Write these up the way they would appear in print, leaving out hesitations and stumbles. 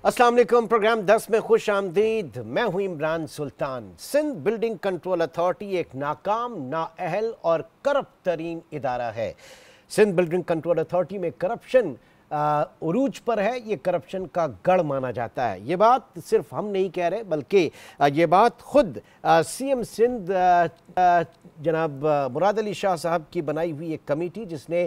अस्सलाम वालेकुम। प्रोग्राम 10 में खुश आमदीद। मैं हूं इमरान सुल्तान। सिंध बिल्डिंग कंट्रोल अथॉरिटी एक नाकाम, नाअहल और करप्ट तरीन इदारा है। सिंध बिल्डिंग कंट्रोल अथॉरिटी में करप्शन उरूज पर है। ये करप्शन का गढ़ माना जाता है। ये बात सिर्फ हम नहीं कह रहे, बल्कि ये बात खुद सीएम सिंध जनाब मुराद अली शाह साहब की बनाई हुई एक कमेटी, जिसने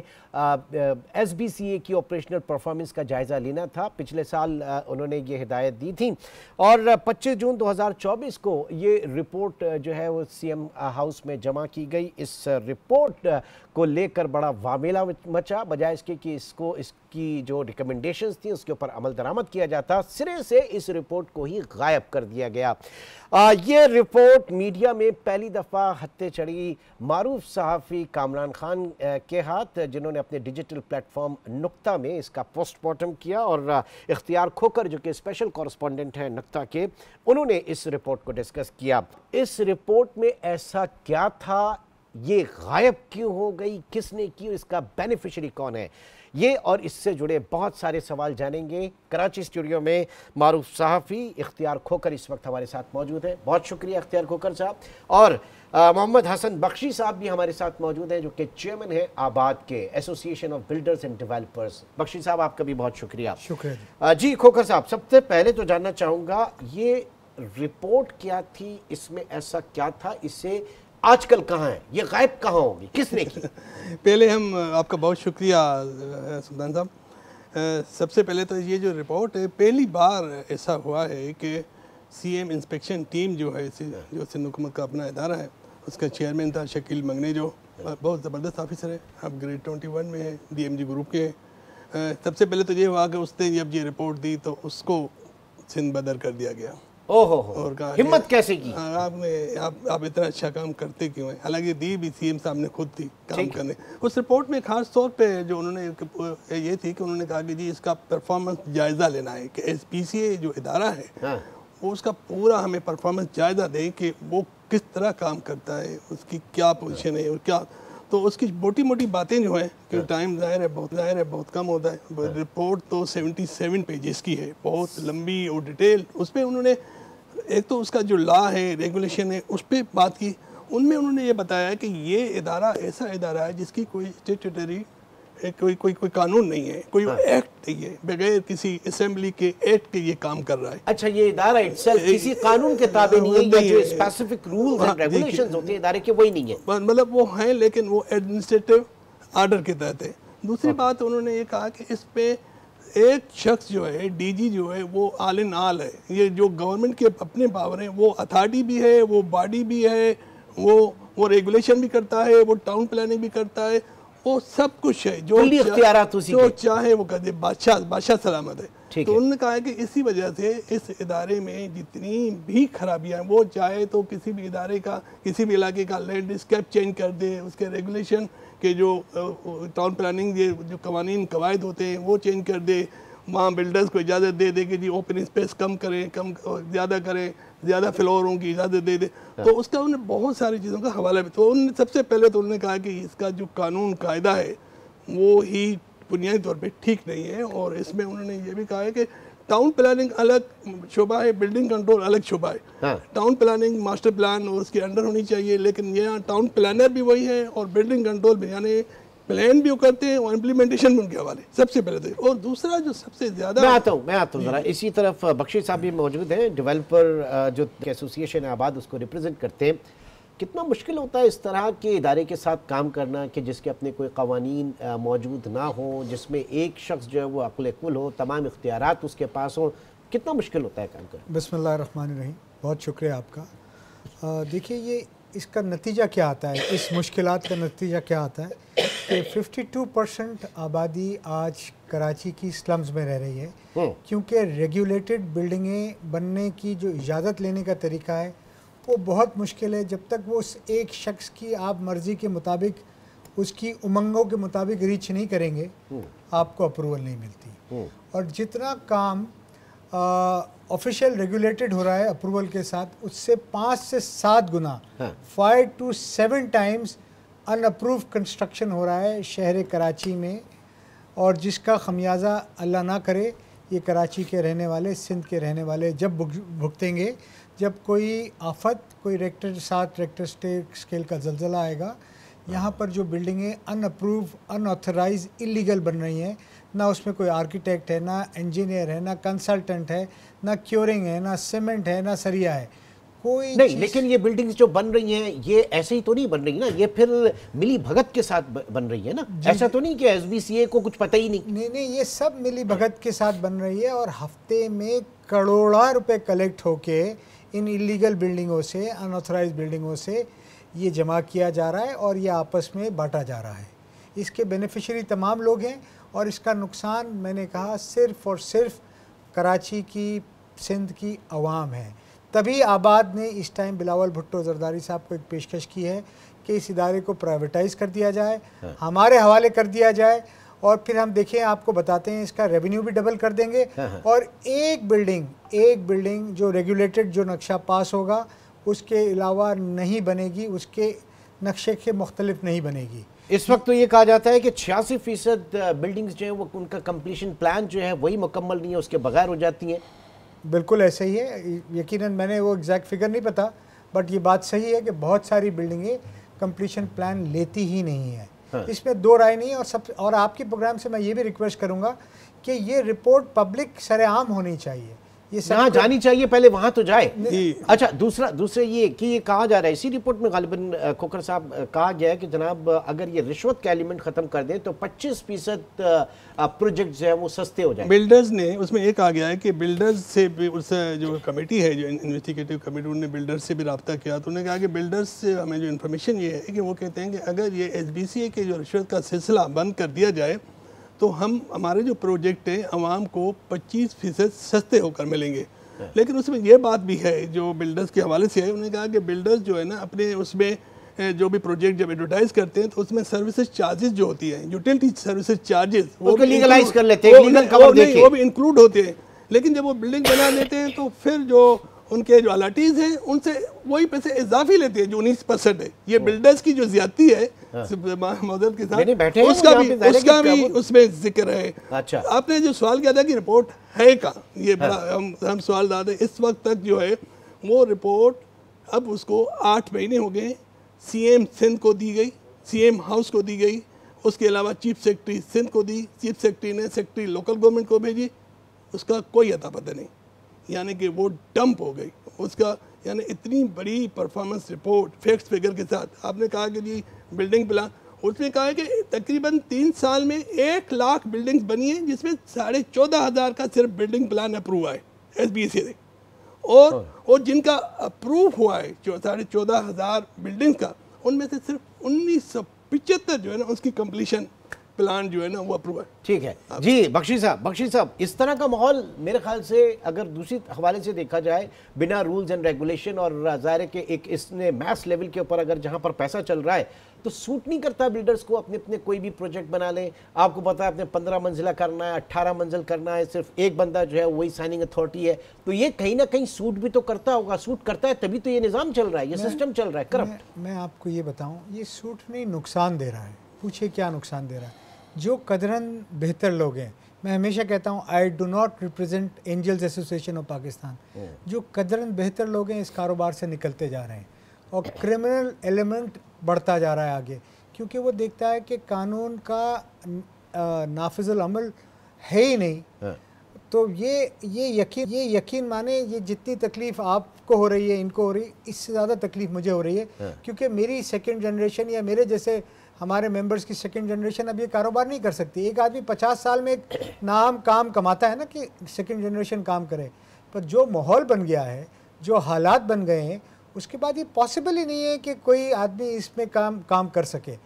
एसबीसीए की ऑपरेशनल परफॉर्मेंस का जायज़ा लेना था, पिछले साल उन्होंने ये हिदायत दी थी और 25 जून 2024 को ये रिपोर्ट जो है वो सीएम हाउस में जमा की गई। इस रिपोर्ट को लेकर बड़ा वामेला मचा, बजाय इसके कि इसकी जो रिकमेंडेशंस थी उसके ऊपर अमल दरामद किया जाता, सिरे से इस रिपोर्ट को ही गायब कर दिया गया। ये रिपोर्ट मीडिया में पहली दफ़ा हत्थे चढ़ी मारूफ सहाफ़ी कामरान खान के हाथ, जिन्होंने अपने डिजिटल प्लेटफॉर्म नुक्ता में इसका पोस्टमार्टम किया और इख्तियार खोकर, जो कि स्पेशल कॉरेस्पॉन्डेंट हैं नुक्ता के, उन्होंने इस रिपोर्ट को डिस्कस किया। इस रिपोर्ट में ऐसा क्या था, ये गायब क्यों हो गई, किसने की, इसका बेनिफिशियरी कौन है, ये और इससे जुड़े बहुत सारे सवाल जानेंगे। कराची स्टूडियो में मारूफ सहाफ़ी इख्तियार खोकर इस वक्त हमारे साथ मौजूद है। बहुत शुक्रिया इख्तियार खोकर साहब। और मोहम्मद हसन बख्शी साहब भी हमारे साथ मौजूद हैं, जो कि चेयरमैन हैं आबाद के, association of builders and developers. Bakhshi साहब, आपका भी बहुत शुक्रिया। शुक्रिया जी खोकर साहब, सबसे पहले तो जानना चाहूँगा, ये रिपोर्ट क्या थी, इसमें ऐसा क्या था, इससे आजकल कहाँ है, ये गायब कहाँ होगी, किसने की? पहले हम आपका बहुत शुक्रिया सुल्तान साहब। सबसे पहले तो ये जो रिपोर्ट है, पहली बार ऐसा हुआ है कि सीएम इंस्पेक्शन टीम जो है, जो सिंध हुकूमत का अपना इदारा है, उसका चेयरमैन था शकील मंगने, जो बहुत ज़बरदस्त ऑफिसर है, अब ग्रेड 21 में है, डीएमजी ग्रुप के। सबसे पहले तो ये हुआ कि उसने जब ये रिपोर्ट दी तो उसको सिंध बदर कर दिया गया। ओहो, और कहा हिम्मत कैसे की आपने, आप इतना अच्छा काम करते क्यों हैं? हालांकि दी भी सीएम साहब ने खुद थी काम करने। उस रिपोर्ट में खास तौर पे जो उन्होंने ये थी कि उन्होंने कहा कि जी इसका परफॉर्मेंस जायज़ा लेना है, कि एसपीसीए जो इदारा है वो उसका पूरा हमें परफॉर्मेंस जायज़ा दें कि वो किस तरह काम करता है, उसकी क्या पोजीशन है और क्या। तो उसकी मोटी मोटी बातें जो है कि टाइम ज़ाहिर है बहुत कम होता है। रिपोर्ट तो 77 पेजेस की है, बहुत लंबी और डिटेल। उस पर उन्होंने एक तो उसका जो लॉ है, रेगुलेशन है, उस पर बात की। उनमें उन्होंने ये बताया कि ये इदारा ऐसा इदारा है जिसकी कोई स्टेटरी कोई कानून नहीं है, कोई एक्ट नहीं है, बगैर किसी असेंबली के एक्ट के ये काम कर रहा है। अच्छा, ये इदारा इटसेल्फ किसी कानून के ताबे नहीं है, या जो स्पेसिफिक रूल्स एंड रेगुलेशंस होते हैं इदारे के, वही नहीं है। मतलब वो हैं, लेकिन वो एडमिनिस्ट्रेटिव आर्डर के तहत है। दूसरी बात उन्होंने ये कहा कि इस पे एक शख्स जो है, डीजी जो है, वो आल इन आल है। ये जो गवर्नमेंट के अपने पावर हैं, वो अथॉरिटी भी है, वो बॉडी भी है, वो रेगुलेशन भी करता है, वो टाउन प्लानिंग भी करता है, वो सब कुछ है। जो चाहे वो कर दे, बादशाह सलामत है। तो उन्होंने कहा है कि इसी वजह से इस इदारे में जितनी भी खराबियां हैं, वो चाहे तो किसी भी इदारे का, किसी भी इलाके का लैंडस्केप चेंज कर दे, उसके रेगुलेशन के जो टाउन प्लानिंग ये जो कवानीन कवायद होते हैं वो चेंज कर दे, वहाँ बिल्डर्स को इजाज़त दे दे कि जी ओपन स्पेस कम करें, कम ज़्यादा करें, ज़्यादा फ्लोरों की इजाज़त दे दे। तो उसका उन्होंने बहुत सारी चीज़ों का हवाला भी। तो उन्होंने सबसे पहले तो उन्होंने कहा कि इसका जो कानून कायदा है वो ही बुनियादी तौर पे ठीक नहीं है। और इसमें उन्होंने ये भी कहा है कि टाउन प्लानिंग अलग शोबा है, बिल्डिंग कंट्रोल अलग शोबा है। टाउन प्लानिंग मास्टर प्लान और उसके अंडर होनी चाहिए, लेकिन यहाँ टाउन प्लानर भी वही है और बिल्डिंग कंट्रोल भी, यानी प्लान भी वो करते हैं और इम्प्लीमेंटेशन भी उनके हवाले, सबसे पहले तो। और दूसरा जो सबसे ज़्यादा, मैं आता हूँ ज़रा इसी तरफ। बख्शी साहब भी मौजूद हैं, डेवलपर जो एसोसिएशन आबाद उसको रिप्रेजेंट करते हैं। कितना मुश्किल होता है इस तरह के इदारे के साथ काम करना कि जिसके अपने कोई कवानीन मौजूद ना हो, जिसमें एक शख्स जो है वो अक्ल कुल हो, तमाम इख्तियारात उसके पास हो, कितना मुश्किल होता है काम करना? बिस्मिल्लाहिर्रहमानिर्रहीम, बहुत शुक्रिया आपका। देखिए, ये इसका नतीजा क्या आता है, इस मुश्किलात का नतीजा क्या आता है कि 52% आबादी आज कराची की स्लम्स में रह रही है, क्योंकि रेगुलेटेड बिल्डिंगें बनने की जो इजाज़त लेने का तरीका है वो बहुत मुश्किल है। जब तक वो उस एक शख्स की आप मर्ज़ी के मुताबिक, उसकी उमंगों के मुताबिक रीच नहीं करेंगे, आपको अप्रूवल नहीं मिलती। और जितना काम ऑफिशियल रेगुलेटेड हो रहा है अप्रूवल के साथ, उससे 5 से 7 गुना 5 to 7 टाइम्स अनअप्रूव कंस्ट्रक्शन हो रहा है शहर कराची में, और जिसका खमियाजा अल्लाह ना करे ये कराची के रहने वाले, सिंध के रहने वाले जब भुगतेंगे, जब कोई आफत, कोई रेक्टर 7 रेक्टर स्केल का ज़लज़ला आएगा। यहाँ पर जो बिल्डिंगें अनअप्रूव, अनऑथराइज, इलीगल बन रही हैं, ना उसमें कोई आर्किटेक्ट है, ना इंजीनियर है, ना कंसल्टेंट है, ना क्योरिंग है, ना सीमेंट है, ना सरिया है, कोई नहीं। लेकिन ये बिल्डिंग्स जो बन रही हैं ये ऐसे ही तो नहीं बन रही ना, ये फिर मिली भगत के साथ बन रही है ना। ऐसा तो नहीं कि एसबीसीए को कुछ पता ही नहीं। नहीं, ये सब मिली भगत के साथ बन रही है और हफ्ते में करोड़ों रुपए कलेक्ट होके इन इलीगल बिल्डिंगों से, अनऑथराइज बिल्डिंगों से ये जमा किया जा रहा है और ये आपस में बांटा जा रहा है। इसके बेनिफिशियरी तमाम लोग हैं और इसका नुकसान मैंने कहा सिर्फ़ और सिर्फ कराची की, सिंध की अवाम है। तभी आबाद ने इस टाइम बिलावल भुट्टो जरदारी साहब को एक पेशकश की है कि इस इदारे को प्राइवेटाइज कर दिया जाए, हमारे हवाले कर दिया जाए और फिर हम देखें, आपको बताते हैं इसका रेवेन्यू भी डबल कर देंगे और एक बिल्डिंग जो रेगुलेटेड, जो नक्शा पास होगा उसके अलावा नहीं बनेगी, उसके नक्शे के मुख्तलिफ नहीं बनेगी। इस वक्त तो ये कहा जाता है कि 86% बिल्डिंग्स जो है वो उनका कंप्लीशन प्लान जो है वही मुकम्मल नहीं है, उसके बगैर हो जाती हैं। बिल्कुल ऐसे ही है, यकीनन मैंने वो एग्जैक्ट फिगर नहीं पता, बट ये बात सही है कि बहुत सारी बिल्डिंगें कंप्लीशन प्लान लेती ही नहीं है। इसमें दो राय नहीं है। और आपके प्रोग्राम से मैं ये भी रिक्वेस्ट करूंगा कि ये रिपोर्ट पब्लिक सरेआम होनी चाहिए, ये जहाँ जानी चाहिए पहले वहां तो जाए। अच्छा, दूसरा ये कि ये कहा जा रहा है इसी रिपोर्ट में गालिबन खोखर साहब कहा गया है कि जनाब अगर ये रिश्वत का एलिमेंट खत्म कर दें तो 25% प्रोजेक्ट जो है वो सस्ते हो जाए। बिल्डर्स ने उसमें एक आ गया है कि बिल्डर्स से भी, उस जो कमेटी है, जो इन्वेस्टिगेटिव कमेटी, उन्होंने बिल्डर्स से भी रब्ता किया तो उन्होंने कहा कि बिल्डर्स से हमें जो इन्फॉर्मेशन ये है कि वो कहते हैं कि अगर ये SBCA के जो रिश्वत का सिलसिला बंद कर दिया जाए तो हमारे जो प्रोजेक्ट हैं आवाम को 25% सस्ते होकर मिलेंगे। लेकिन उसमें यह बात भी है जो बिल्डर्स के हवाले से है, उन्होंने कहा कि बिल्डर्स जो है ना अपने उसमें जो भी प्रोजेक्ट जब एडवर्टाइज करते हैं तो उसमें सर्विसेज चार्जेस जो होती हैं, यूटिलिटी सर्विसेज चार्जेस, वो भी लीगलाइज कर लेते हैं, लीगल कवर देके वो भी इंक्लूड होते हैं। लेकिन जब वो बिल्डिंग बना लेते हैं तो फिर जो उनके जो अलाटीज हैं उनसे वही पैसे इजाफी लेते हैं जो 19% है। ये बिल्डर्स की जो ज्यादती है मदद के साथ, उसका भी उसमें जिक्र है। अच्छा, आपने जो सवाल किया था कि रिपोर्ट है कहाँ, ये बड़ा हम सवाल डालते हैं। इस वक्त तक जो है वो रिपोर्ट, अब उसको 8 महीने हो गए, CM सिंध को दी गई, CM हाउस को दी गई, उसके अलावा चीफ सेक्रेटरी सिंध को दी, चीफ सेक्रेटरी ने सेक्रेटरी लोकल गवर्नमेंट को भेजी, उसका कोई अता पता नहीं, यानी कि वो डंप हो गई उसका। यानी इतनी बड़ी परफॉर्मेंस रिपोर्ट फैक्ट्स फिगर के साथ आपने कहा कि जी बिल्डिंग प्लान, उसमें कहा है कि तकरीबन 3 साल में 1 लाख बिल्डिंग्स बनी हैं जिसमें 14,500 का सिर्फ बिल्डिंग प्लान अप्रूव हुआ है SBCA से, और जिनका अप्रूव हुआ है जो 14,500 बिल्डिंग्स का, उनमें से सिर्फ 1975 जो है ना उसकी कंप्लीशन प्लान जो है ना वो अप्रूव है। ठीक है जी। बख्शी साहब, इस तरह का माहौल मेरे ख्याल से अगर दूसरी हवाले से देखा जाए, बिना रूल्स एंड रेगुलेशन और ज़ाहिर के एक इसने मैस लेवल के ऊपर अगर जहां पर पैसा चल रहा है तो सूट नहीं करता बिल्डर्स को अपने कोई भी प्रोजेक्ट बना लें। आपको पता है अपने 15 मंजिला करना है, 18 मंजिल करना है, सिर्फ एक बंदा जो है वही साइनिंग अथॉरिटी है, तो ये कहीं ना कहीं सूट भी तो करता होगा। सूट करता है तभी तो ये निज़ाम चल रहा है, ये सिस्टम चल रहा है करप्ट। मैं आपको ये बताऊं, ये सूट नहीं नुकसान दे रहा है। पूछिए क्या नुकसान दे रहा है। जो कदरन बेहतर लोग हैं, मैं हमेशा कहता हूँ I do not represent angels association of Pakistan, जो कदरन बेहतर लोग हैं इस कारोबार से निकलते जा रहे हैं और क्रिमिनल एलिमेंट बढ़ता जा रहा है आगे, क्योंकि वो देखता है कि कानून का नाफिजुल अमल है ही नहीं। तो ये यकीन माने, ये जितनी तकलीफ़ आपको हो रही है, इनको हो रही है, इससे ज़्यादा तकलीफ़ मुझे हो रही है, क्योंकि मेरी सेकंड जनरेशन या मेरे जैसे हमारे मेंबर्स की सेकंड जनरेशन अब ये कारोबार नहीं कर सकती। एक आदमी 50 साल में एक नाम काम कमाता है ना कि सेकंड जनरेशन काम करे, पर जो माहौल बन गया है, जो हालात बन गए हैं, उसके बाद ये पॉसिबल ही नहीं है कि कोई आदमी इसमें काम कर सके।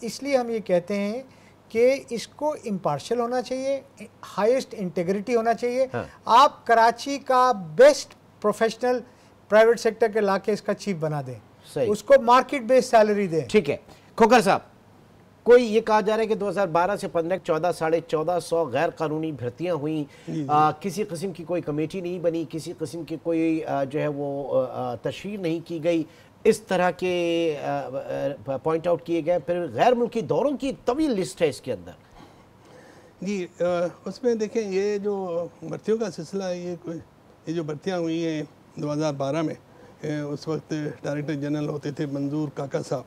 इसलिए हम ये कहते हैं कि इसको इम्पार्शियल होना चाहिए, हाईएस्ट इंटेग्रिटी होना चाहिए। आप कराची का बेस्ट प्रोफेशनल प्राइवेट सेक्टर के लाके इसका चीफ बना दें, उसको मार्केट बेस्ड सैलरी दें। ठीक है खोखर साहब, कोई ये कहा जा रहा है कि 2012 से 15 14,500 गैर कानूनी भर्तियां हुई, किसी किस्म की कोई कमेटी नहीं बनी, किसी किस्म की कोई जो है वो तशहीर नहीं की गई, इस तरह के पॉइंट आउट किए गए। फिर गैर मुल्की दौरों की तवील लिस्ट है इसके अंदर। जी उसमें देखें ये जो भर्तियों का सिलसिला है, ये जो भर्तियाँ हुई हैं 2012 में, उस वक्त डायरेक्टर जनरल होते थे मंजूर काका साहब,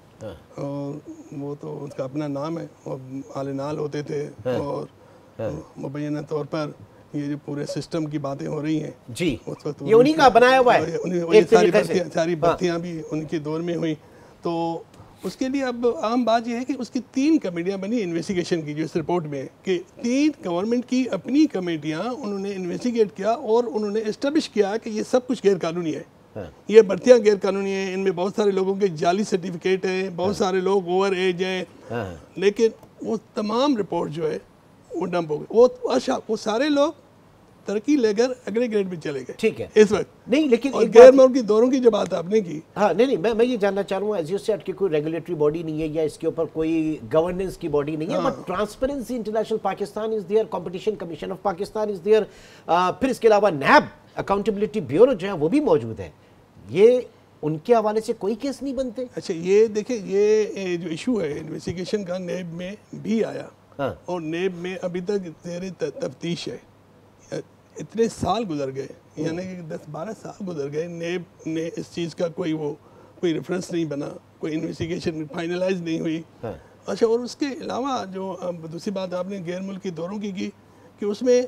और वो तो उसका अपना नाम है, और आलिनाल होते थे, और मुबैना तौर पर ये जो पूरे सिस्टम की बातें हो रही हैं जी, उस वक्त ये उन्हीं का बनाया हुआ है, सारी भर्तियाँ भी उनके दौर में हुई। तो उसके लिए अब आम बात यह है कि उसकी 3 कमेटियां बनी इन्वेस्टिगेशन की, जो इस रिपोर्ट में है कि 3 गवर्नमेंट की अपनी कमेटियां उन्होंने इन्वेस्टिगेट किया और उन्होंने इस्टेब्लिश किया कि ये सब कुछ गैरकानूनी है। ये भर्तियां गैरकानूनी है, इनमें बहुत सारे लोगों के जाली सर्टिफिकेट हैं, बहुत सारे लोग ओवर एज हैं, लेकिन वो तमाम रिपोर्ट जो है वो डंप हो गई। वो सारे लोग तरक्की लेकर अगले ग्रेड में चले गए। ठीक है, इस वक्त नहीं, लेकिन और गैर मुल्की दौरों की जो बात आपने की, हाँ नहीं, मैं ये जानना चाह रहा हूँ, एज यू सेड कि कोई रेगुलेटरी बॉडी नहीं है या इसके ऊपर कोई गवर्नेंस की बॉडी नहीं है, but transparency international Pakistan is there, competition commission of Pakistan is there, फिर इसके अलावा नैब अकाउंटेबिलिटी ब्यूरो जो है वो भी मौजूद है। ये उनके हवाले से कोई केस नहीं बनते? अच्छा, ये देखिए, ये जो इशू है इन्वेस्टिगेशन का नेब में भी आया, और नेब में अभी तक ज़ेर तफ्तीश है। इतने साल गुजर गए, यानी कि 10-12 साल गुजर गए, नेब ने इस चीज़ का कोई रेफरेंस नहीं बना, कोई इन्वेस्टिगेशन फाइनलाइज नहीं हुई। अच्छा, और उसके अलावा जो दूसरी बात आपने गैर मुल्की दौरों की कि उसमें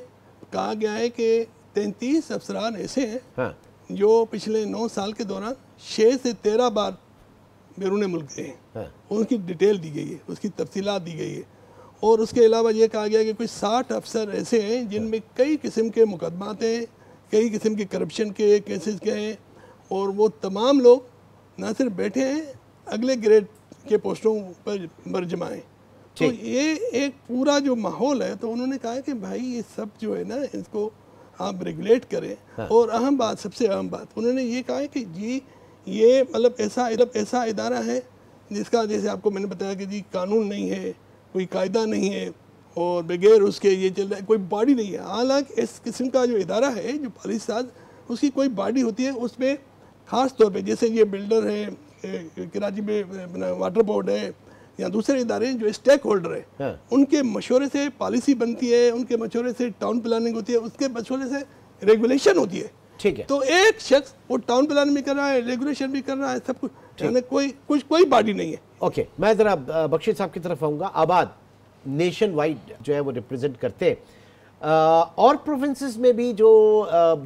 कहा गया है कि 33 अफसरान ऐसे हैं जो पिछले 9 साल के दौरान 6 से 13 बार बैरून मुल्क गए हैं। उनकी डिटेल दी गई है, उसकी तफसीलात दी गई है। और उसके अलावा ये कहा गया कि कोई 60 अफसर ऐसे हैं जिनमें कई किस्म के मुकदमात हैं, कई किस्म के करप्शन के केसेस के हैं, और वो तमाम लोग ना सिर्फ बैठे हैं, अगले ग्रेड के पोस्टों पर जमा हैं। तो ये एक पूरा जो माहौल है, तो उन्होंने कहा कि भाई ये सब जो है ना, इसको आप रेगुलेट करें। और अहम बात, सबसे अहम बात उन्होंने ये कहा है कि जी ये मतलब ऐसा इदारा है जिसका, जैसे आपको मैंने बताया कि जी कानून नहीं है, कोई कायदा नहीं है, और बगैर उसके ये चल रहा है, कोई बॉडी नहीं है। हालांकि इस किस्म का जो इदारा है, जो पॉलिसी साज, उसकी कोई बॉडी होती है, उसमें ख़ास तौर पे जैसे ये बिल्डर है, कराची में वाटर बोर्ड है, या दूसरे इदारे जो स्टेक होल्डर है, उनके मशवरे से पॉलिसी बनती है, उनके मशवरे से टाउन प्लानिंग होती है, उसके मशवरे से रेगुलेशन होती है। ठीक है, तो एक शख्स वो टाउन प्लान भी कर रहा है, रेगुलेशन भी कर रहा है, सब कुछ, यानी कोई बॉडी नहीं है। ओके, मैं जरा बख्शी साहब की तरफ आऊंगा। आबाद नेशन वाइड जो है वो रिप्रेजेंट करते, और प्रोविंसेस में भी जो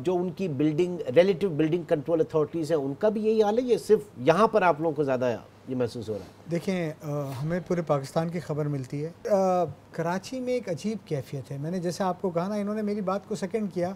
उनकी building relative building control authorities हैं, उनका भी यही हाल है, ये सिर्फ यहाँ पर आप लोगों को ज़्यादा ये महसूस हो रहा है? देखें, हमें पूरे पाकिस्तान की खबर मिलती है। कराची में एक अजीब कैफियत है। मैंने जैसे आपको कहा ना, इन्होंने मेरी बात को सेकंड किया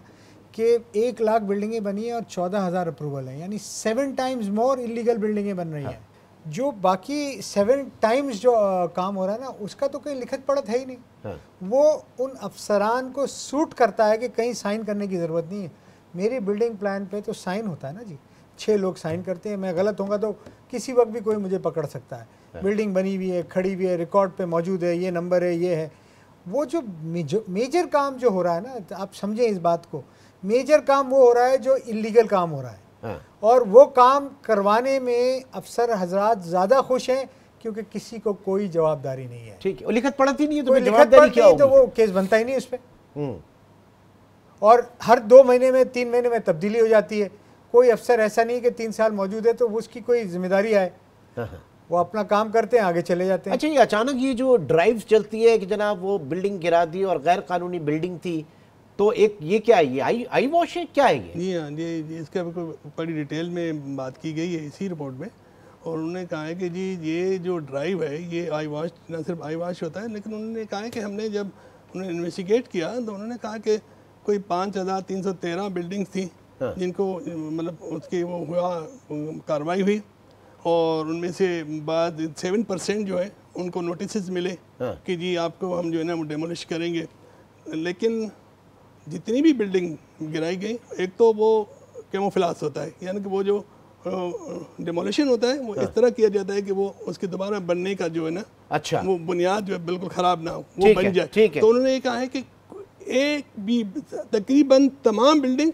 कि 1 लाख बिल्डिंगें बनी हैं और 14,000 अप्रूवल हैं, यानी 7 टाइम्स मोर इलीगल बिल्डिंगें बन रही हैं। जो बाकी 7 टाइम्स जो काम हो रहा है ना, उसका तो कोई लिखत पढ़त है ही नहीं। वो उन अफसरान को सूट करता है कि कहीं साइन करने की ज़रूरत नहीं है। मेरी बिल्डिंग प्लान पे तो साइन होता है ना जी, 6 लोग साइन करते हैं। मैं गलत होऊंगा तो किसी वक्त भी कोई मुझे पकड़ सकता है। बिल्डिंग बनी हुई है, खड़ी हुई है, रिकॉर्ड पे मौजूद है, ये नंबर है, ये है। वो जो मेजर काम जो हो रहा है ना, आप समझें इस बात को, मेजर काम वो हो रहा है जो इलीगल काम हो रहा है। और वो काम करवाने में अफसर हजरात ज़्यादा खुश हैं क्योंकि किसी को कोई जवाबदारी नहीं है। ठीक है, और लिखत पढ़ती नहीं है तो जवाबदारी क्या होगी? तो वो केस बनता ही नहीं उस पर। और हर 2 महीने में 3 महीने में तब्दीली हो जाती है। कोई अफसर ऐसा नहीं कि 3 साल मौजूद है तो उसकी कोई जिम्मेदारी आए। वो अपना काम करते हैं, आगे चले जाते हैं। अच्छा, ये अचानक ये जो ड्राइव चलती है कि जनाब वो बिल्डिंग गिरा दी और गैर कानूनी बिल्डिंग थी, तो एक ये क्या है, ये आई वॉश है, क्या है ये? जी हाँ, ये इसका बड़ी डिटेल में बात की गई है इसी रिपोर्ट में। और उन्होंने कहा है कि जी ये जो ड्राइव है, ये आई वॉश, न सिर्फ आई वॉश होता है, लेकिन उन्होंने कहा है कि हमने जब उन्होंने इन्वेस्टिगेट किया तो उन्होंने कहा कि कोई 5,313 बिल्डिंग्स थी जिनको मतलब उसकी वो हुआ कार्रवाई हुई, और उनमें से बाद 7% जो है उनको नोटिस मिले कि जी आपको हम जो है ना वो डेमोलिश करेंगे। लेकिन जितनी भी बिल्डिंग गिराई गई, एक तो वो कैमोफ्लेज होता है, यानी कि वो जो डेमोलिशन होता है वो इस तरह किया जाता है कि वो उसके दोबारा बनने का जो है ना, अच्छा, वो बुनियाद जो है बिल्कुल ख़राब ना हो, वो बन जाए। तो उन्होंने ये कहा है कि एक भी तकरीबन तमाम बिल्डिंग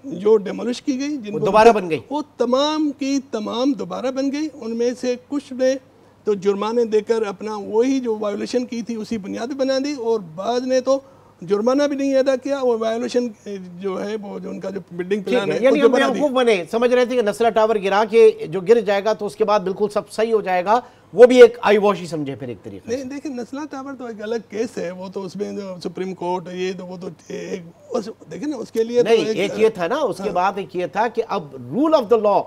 जो डेमोलिश की गई, जिनको दोबारा बन गई, वो तमाम की तमाम दोबारा बन गई। उनमें से कुछ में तो जुर्माने देकर अपना वही जो वायोलेशन की थी उसी बुनियाद पर बना दी, और बाद ने तो जुर्माना भी नहीं अदा किया, और वायोलेशन जो है वो जो उनका जो बिल्डिंग प्लान है यानी हम बेवकूफ बने, समझ रहे थे कि नस्ला टावर गिरा के जो गिर जाएगा तो उसके बाद बिल्कुल सब सही हो जाएगा, वो भी एक आईवॉश ही समझे फिर एक तरीके नहीं। देखिए नस्ला टावर तो एक अलग केस है, वो तो उसमें जो सुप्रीम कोर्ट ये तो वो तो देखिए ना उसके लिए नहीं, तो एक ये था ना, उसके बाद एक ये था कि अब रूल ऑफ द लॉ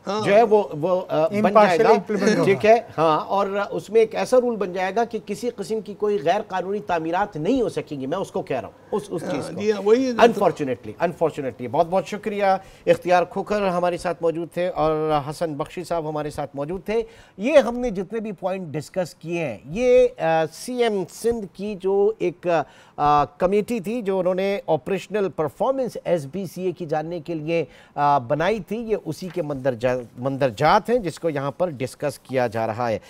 जो है वो बन जाएगा, ठीक है, हाँ, और उसमें एक ऐसा रूल बन जाएगा कि किसी किस्म की कोई गैर कानूनी तामीरात नहीं हो सकेंगी, मैं उसको कह रहा हूँ उस चीज को, वही अनफॉर्चुनेटली। बहुत बहुत शुक्रिया, इख्तियार खोखर हमारे साथ मौजूद थे और हसन बख्शी साहब हमारे साथ मौजूद थे। ये हमने जितने भी पॉइंट डिस्कस किए हैं, ये CM सिंध की जो एक कमेटी थी जो उन्होंने ऑपरेशनल परफॉर्मेंस SBCA की जानने के लिए बनाई थी, ये उसी के मंदरजात हैं जिसको यहाँ पर डिस्कस किया जा रहा है।